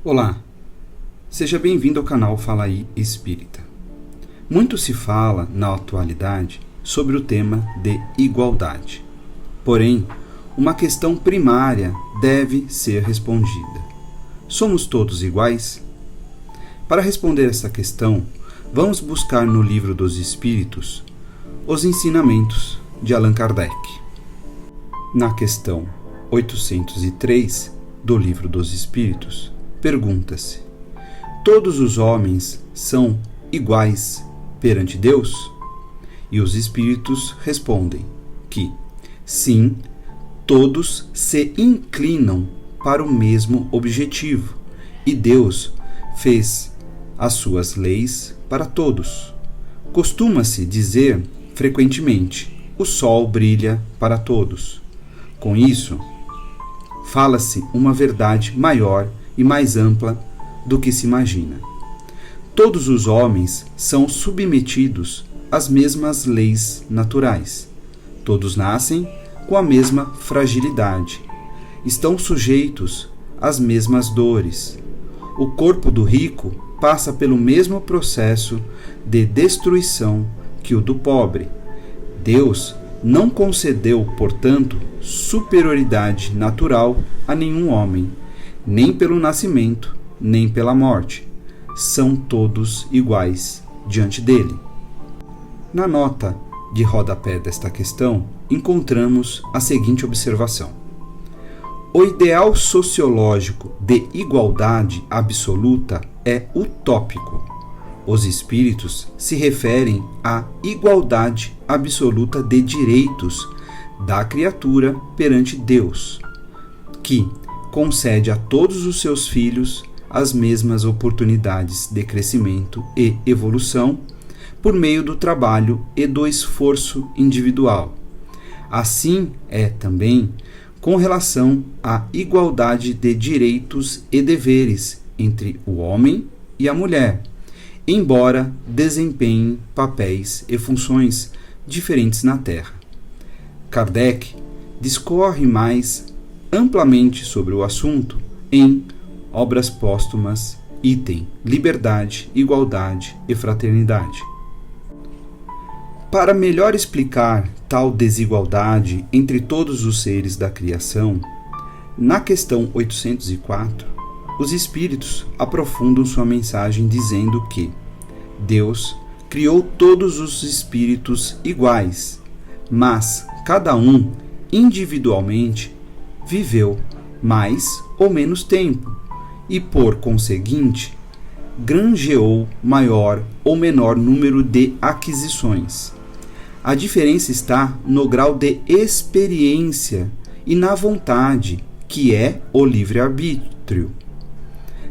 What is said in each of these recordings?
Olá, seja bem-vindo ao canal Fala Aí Espírita. Muito se fala, na atualidade, sobre o tema de igualdade. Porém, uma questão primária deve ser respondida. Somos todos iguais? Para responder essa questão, vamos buscar no Livro dos Espíritos os ensinamentos de Allan Kardec. Na questão 803 do Livro dos Espíritos, pergunta-se: todos os homens são iguais perante Deus? E os Espíritos respondem que, sim, todos se inclinam para o mesmo objetivo, e Deus fez as suas leis para todos. Costuma-se dizer frequentemente: o sol brilha para todos. Com isso, fala-se uma verdade maior e mais ampla do que se imagina. Todos os homens são submetidos às mesmas leis naturais. Todos nascem com a mesma fragilidade. Estão sujeitos às mesmas dores. O corpo do rico passa pelo mesmo processo de destruição que o do pobre. Deus não concedeu, portanto, superioridade natural a nenhum homem, nem pelo nascimento, nem pela morte. São todos iguais diante dele. Na nota de rodapé desta questão, encontramos a seguinte observação: o ideal sociológico de igualdade absoluta é utópico. Os espíritos se referem à igualdade absoluta de direitos da criatura perante Deus, que concede a todos os seus filhos as mesmas oportunidades de crescimento e evolução por meio do trabalho e do esforço individual. Assim é também com relação à igualdade de direitos e deveres entre o homem e a mulher, embora desempenhem papéis e funções diferentes na Terra. Kardec discorre mais amplamente sobre o assunto em Obras Póstumas, item Liberdade, Igualdade e Fraternidade. Para melhor explicar tal desigualdade entre todos os seres da criação, na questão 804, os Espíritos aprofundam sua mensagem dizendo que Deus criou todos os espíritos iguais, mas cada um, individualmente, viveu mais ou menos tempo e, por conseguinte, granjeou maior ou menor número de aquisições. A diferença está no grau de experiência e na vontade, que é o livre-arbítrio.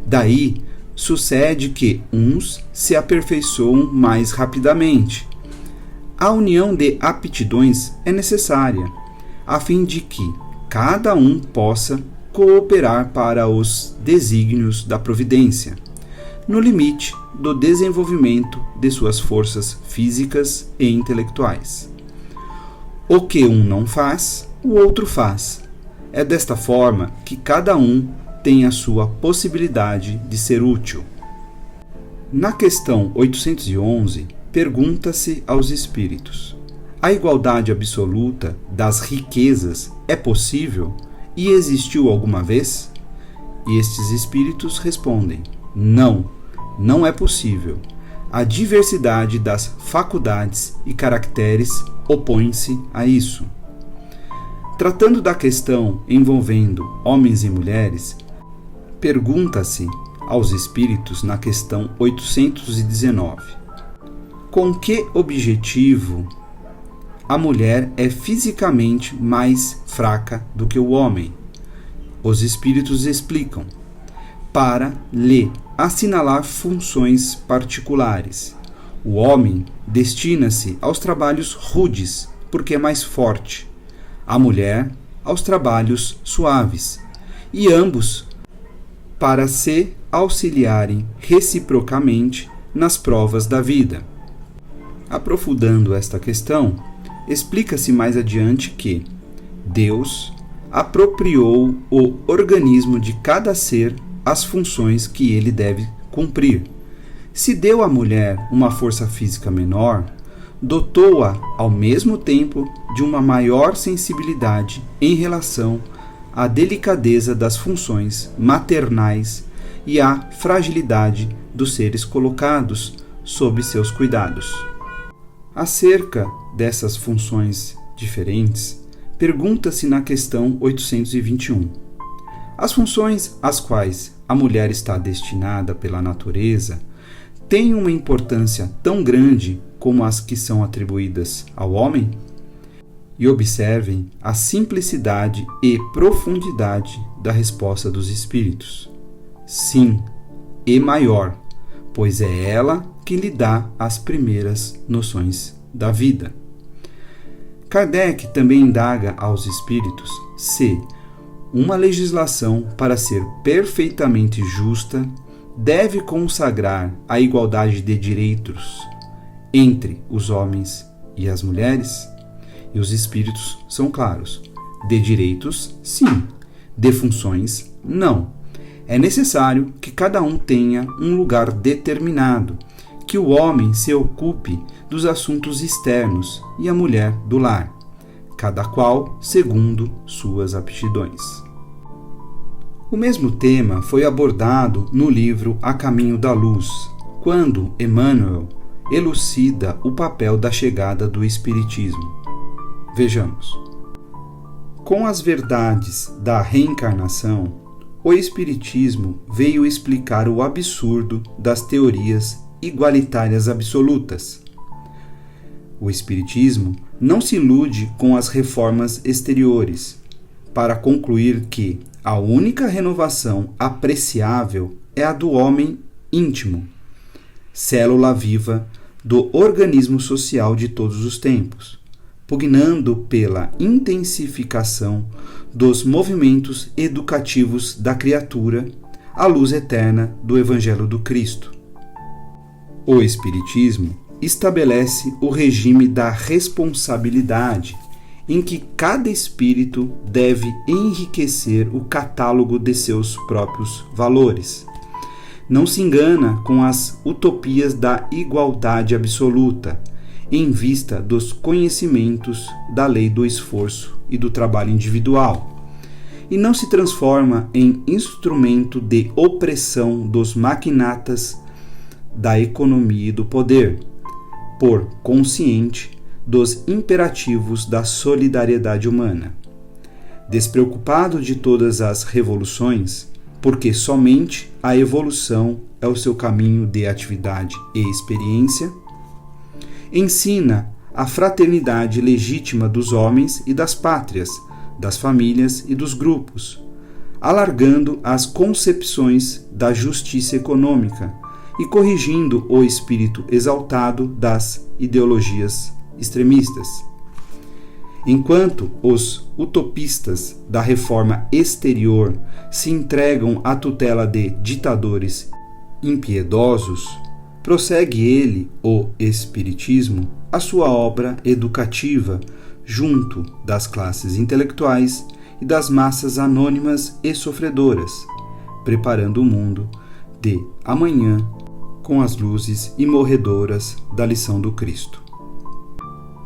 Daí, sucede que uns se aperfeiçoam mais rapidamente. A união de aptidões é necessária, a fim de que cada um possa cooperar para os desígnios da providência, no limite do desenvolvimento de suas forças físicas e intelectuais. O que um não faz, o outro faz. É desta forma que cada um tem a sua possibilidade de ser útil. Na questão 811, pergunta-se aos espíritos: a igualdade absoluta das riquezas é possível e existiu alguma vez? E estes espíritos respondem: não é possível. A diversidade das faculdades e caracteres opõe-se a isso. Tratando da questão envolvendo homens e mulheres, pergunta-se aos espíritos na questão 819: com que objetivo a mulher é fisicamente mais fraca do que o homem? Os espíritos explicam: para lhe assinalar funções particulares. O homem destina-se aos trabalhos rudes, porque é mais forte. A mulher aos trabalhos suaves, e ambos para se auxiliarem reciprocamente nas provas da vida. Aprofundando esta questão, explica-se mais adiante que Deus apropriou o organismo de cada ser as funções que ele deve cumprir. Se deu à mulher uma força física menor, dotou-a ao mesmo tempo de uma maior sensibilidade em relação à delicadeza das funções maternais e à fragilidade dos seres colocados sob seus cuidados. Acerca dessas funções diferentes, pergunta-se na questão 821. As funções às quais a mulher está destinada pela natureza têm uma importância tão grande como as que são atribuídas ao homem? E observem a simplicidade e profundidade da resposta dos espíritos. Sim, e maior, pois é ela que lhe dá as primeiras noções da vida. Kardec também indaga aos espíritos se uma legislação, para ser perfeitamente justa, deve consagrar a igualdade de direitos entre os homens e as mulheres? E os espíritos são claros. De direitos, sim. De funções, não. É necessário que cada um tenha um lugar determinado, que o homem se ocupe dos assuntos externos e a mulher do lar, cada qual segundo suas aptidões. O mesmo tema foi abordado no livro A Caminho da Luz, quando Emmanuel elucida o papel da chegada do Espiritismo. Vejamos. Com as verdades da reencarnação, o Espiritismo veio explicar o absurdo das teorias igualitárias absolutas. O Espiritismo não se ilude com as reformas exteriores, para concluir que a única renovação apreciável é a do homem íntimo, célula viva do organismo social de todos os tempos, pugnando pela intensificação dos movimentos educativos da criatura à luz eterna do Evangelho do Cristo. O Espiritismo estabelece o regime da responsabilidade, em que cada espírito deve enriquecer o catálogo de seus próprios valores. Não se engana com as utopias da igualdade absoluta, em vista dos conhecimentos da lei do esforço e do trabalho individual, e não se transforma em instrumento de opressão dos magnatas da economia e do poder, por consciente dos imperativos da solidariedade humana. Despreocupado de todas as revoluções, porque somente a evolução é o seu caminho de atividade e experiência, ensina a fraternidade legítima dos homens e das pátrias, das famílias e dos grupos, alargando as concepções da justiça econômica e corrigindo o espírito exaltado das ideologias extremistas. Enquanto os utopistas da reforma exterior se entregam à tutela de ditadores impiedosos, prossegue ele, o Espiritismo, a sua obra educativa junto das classes intelectuais e das massas anônimas e sofredoras, preparando o mundo de amanhã com as luzes imorredoras da lição do Cristo.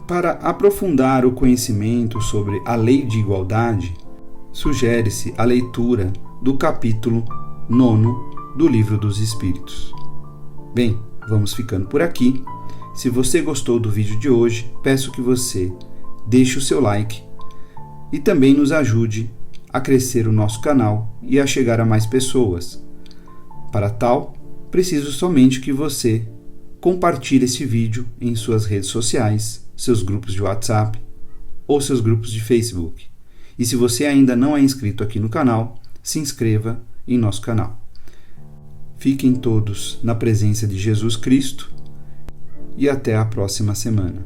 Para aprofundar o conhecimento sobre a lei de igualdade, sugere-se a leitura do capítulo 9 do Livro dos Espíritos. Bem, vamos ficando por aqui. Se você gostou do vídeo de hoje, peço que você deixe o seu like e também nos ajude a crescer o nosso canal e a chegar a mais pessoas. Para tal, preciso somente que você compartilhe esse vídeo em suas redes sociais, seus grupos de WhatsApp ou seus grupos de Facebook. E se você ainda não é inscrito aqui no canal, se inscreva em nosso canal. Fiquem todos na presença de Jesus Cristo e até a próxima semana.